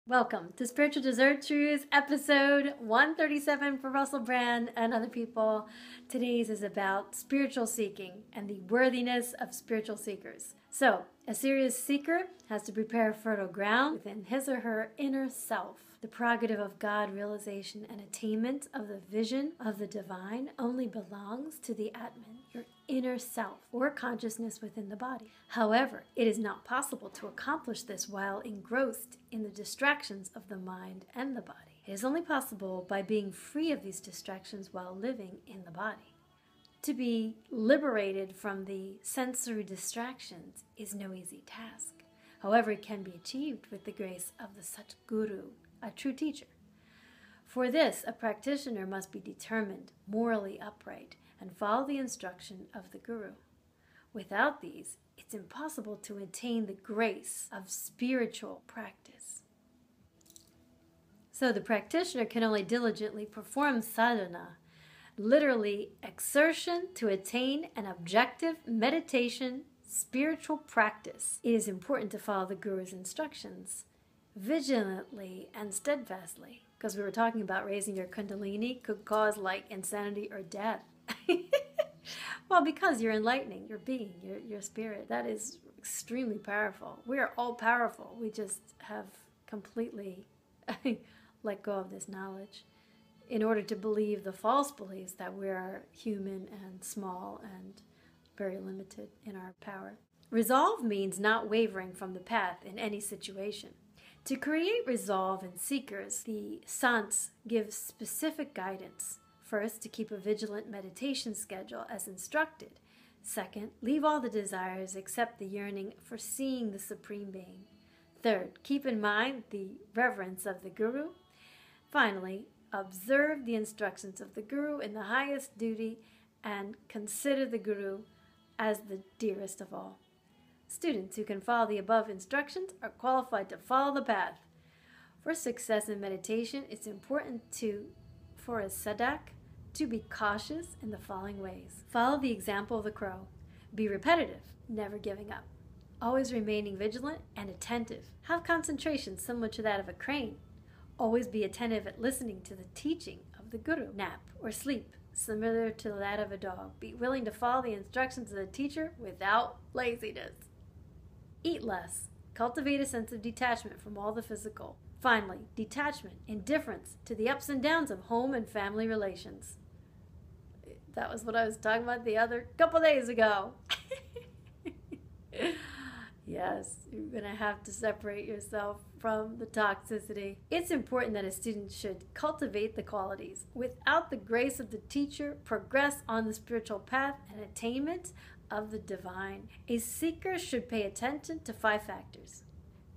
Welcome to Spiritual Dessert Trews, episode 137 for Russell Brand and other people. Today's is about spiritual seeking and the worthiness of spiritual seekers. So, a serious seeker has to prepare fertile ground within his or her inner self. The prerogative of God realization and attainment of the vision of the divine only belongs to the Atman, your inner self, or consciousness within the body. However, it is not possible to accomplish this while engrossed in the distractions of the mind and the body. It is only possible by being free of these distractions while living in the body. To be liberated from the sensory distractions is no easy task. However, it can be achieved with the grace of the Sat Guru, a true teacher. For this, a practitioner must be determined, morally upright, and follow the instruction of the Guru. Without these, it's impossible to attain the grace of spiritual practice. So the practitioner can only diligently perform sadhana, literally exertion to attain an objective meditation spiritual practice. It is important to follow the Guru's instructions vigilantly and steadfastly, because we were talking about raising your kundalini could cause like insanity or death. Well, because you're enlightening your being, your spirit. That is extremely powerful. We are all powerful. We just have completely let go of this knowledge in order to believe the false beliefs that we are human and small and very limited in our power. Resolve means not wavering from the path in any situation. To create resolve in seekers, the Sants give specific guidance. First, to keep a vigilant meditation schedule as instructed. Second, leave all the desires except the yearning for seeing the Supreme Being. Third, keep in mind the reverence of the Guru. Finally, observe the instructions of the Guru in the highest duty and consider the Guru as the dearest of all. Students who can follow the above instructions are qualified to follow the path. For success in meditation, it's important for a sadhak to be cautious in the following ways. Follow the example of the crow. Be repetitive, never giving up. Always remaining vigilant and attentive. Have concentration similar to that of a crane. Always be attentive at listening to the teaching of the Guru. Nap or sleep, similar to that of a dog. Be willing to follow the instructions of the teacher without laziness. Eat less. Cultivate a sense of detachment from all the physical. Finally, detachment, indifference to the ups and downs of home and family relations. That was what I was talking about the other couple days ago. Yes, you're going to have to separate yourself from the toxicity. It's important that a student should cultivate the qualities. Without the grace of the teacher, progress on the spiritual path and attainment of the divine. A seeker should pay attention to 5 factors.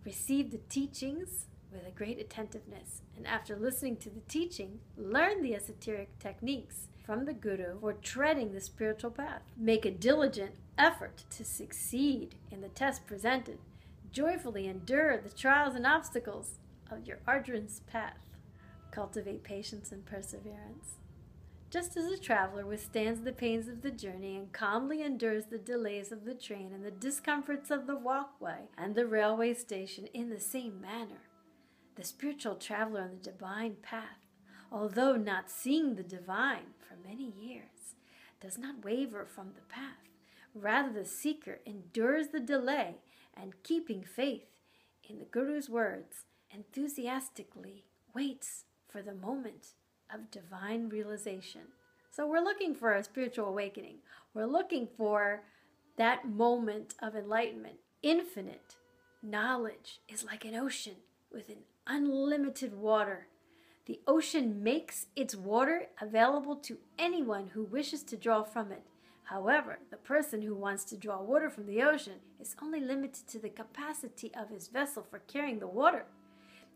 Receive the teachings with a great attentiveness, and after listening to the teaching, learn the esoteric techniques from the Guru for treading the spiritual path. Make a diligent effort to succeed in the test presented. Joyfully endure the trials and obstacles of your arduous path. Cultivate patience and perseverance. Just as a traveler withstands the pains of the journey and calmly endures the delays of the train and the discomforts of the walkway and the railway station, in the same manner, the spiritual traveler on the divine path, although not seeing the divine for many years, does not waver from the path. Rather, the seeker endures the delay and, keeping faith in the Guru's words, enthusiastically waits for the moment of divine realization. So we're looking for a spiritual awakening. We're looking for that moment of enlightenment. Infinite knowledge is like an ocean with an unlimited water. The ocean makes its water available to anyone who wishes to draw from it. However, the person who wants to draw water from the ocean is only limited to the capacity of his vessel for carrying the water.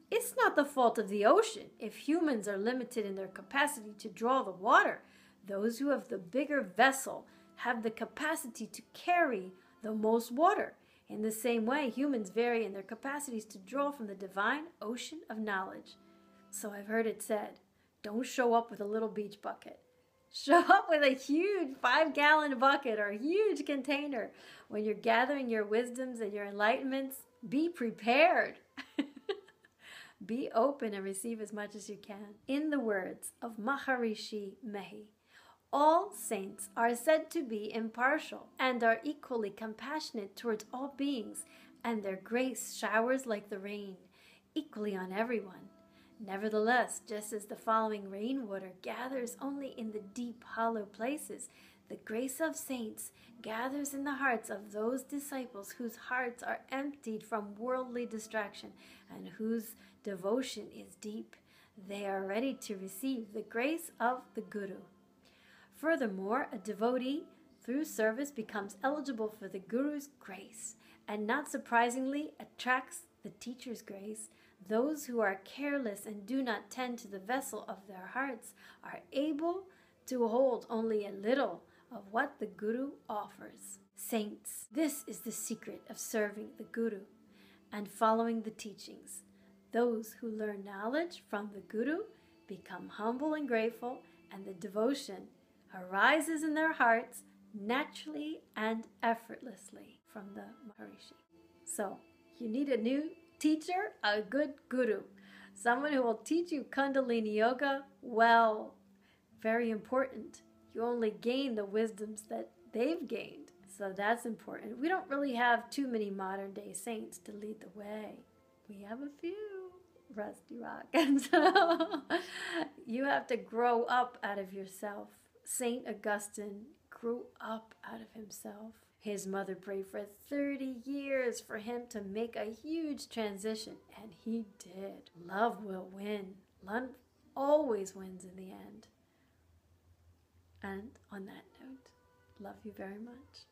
It's not the fault of the ocean if humans are limited in their capacity to draw the water. Those who have the bigger vessel have the capacity to carry the most water. In the same way, humans vary in their capacities to draw from the divine ocean of knowledge. So I've heard it said, don't show up with a little beach bucket. Show up with a huge 5-gallon bucket or a huge container. When you're gathering your wisdoms and your enlightenments, be prepared. Be open and receive as much as you can. In the words of Maharishi Mehi, all saints are said to be impartial and are equally compassionate towards all beings, and their grace showers like the rain, equally on everyone. Nevertheless, just as the following rainwater gathers only in the deep, hollow places, the grace of saints gathers in the hearts of those disciples whose hearts are emptied from worldly distraction and whose devotion is deep. They are ready to receive the grace of the Guru. Furthermore, a devotee through service becomes eligible for the Guru's grace, and not surprisingly attracts the teacher's grace. Those who are careless and do not tend to the vessel of their hearts are able to hold only a little of what the Guru offers. Saints, this is the secret of serving the Guru and following the teachings. Those who learn knowledge from the Guru become humble and grateful, and the devotion arises in their hearts naturally and effortlessly from the Maharishi. So, you need a new teacher, a good Guru, someone who will teach you Kundalini Yoga well. Very important. You only gain the wisdoms that they've gained. So that's important. We don't really have too many modern day saints to lead the way. We have a few. Rusty Rock. And so you have to grow up out of yourself. Saint Augustine grew up out of himself. His mother prayed for 30 years for him to make a huge transition, and he did. Love will win. Love always wins in the end. And on that note, love you very much.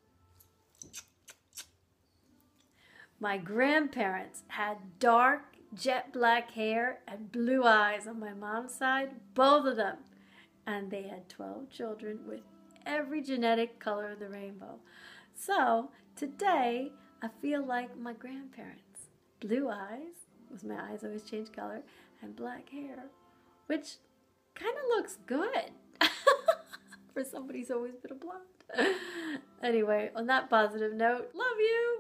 My grandparents had dark, jet black hair and blue eyes on my mom's side, both of them. And they had 12 children with every genetic color of the rainbow. So today, I feel like my grandparents. Blue eyes, because my eyes always change color, and black hair, which kind of looks good for somebody who's always been a blonde. Anyway, on that positive note, love you!